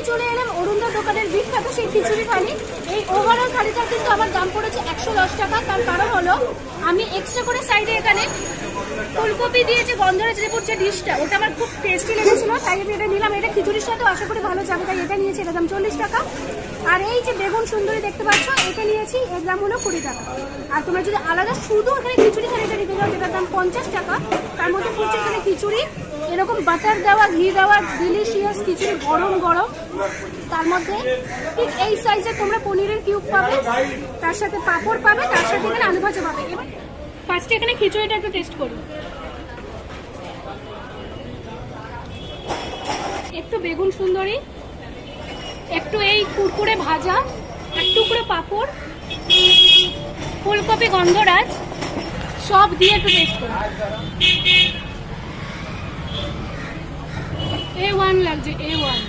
চলে এলাম অরুণদার দোকানের বিখ্যাত সেই খিচুড়ি থালি। এই ওভারঅল থালিটার কিন্তু আমার দাম পড়েছে 110 টাকা। তার কারণ হলো আমি এক্সট্রা করে সাইডে এখানে ফুলকপি দিয়েছে, গন্ধরাজ লেবুর যে ডিশটা, ওটা আমার খুব টেস্টি লেগেছিল, তাই আমি এটা নিলাম। এটা খিচুড়ির সাথে আশা করি ভালো যাবে, তাই এটা নিয়েছি। এটা দাম 40 টাকা। আর এই যে বেগুন সুন্দরী দেখতে পাচ্ছ, এটা নিয়েছি, এর দাম হলো 20 টাকা। আর তোমরা যদি আলাদা শুধু এখানে খিচুড়ি থালিটা নিতে যাও, যেটার দাম 50 টাকা, তার মধ্যে পড়ছে এখানে খিচুড়ি, এরকম বাটার দেওয়া, ঘি দেওয়া ডিলিশিয়াস খিচুড়ি, গরম গরম। তার মধ্যে ঠিক এই সাইজে তোমরা পনিরের কিউব পাবে, তার সাথে পাঁপড় পাবে, তার সাথে এখানে আলু ভাজা পাবে। এবার ফার্স্টে এখানে খিচুড়িটা একটু টেস্ট করি। একটু বেগুন সুন্দরী, একটু এই কুরকুরে ভাজা, একটু করে পাঁপড়, ফুলকপি, গন্ধরাজ, সব দিয়ে একটু টেস্ট করি। A1 লাগছে, A1।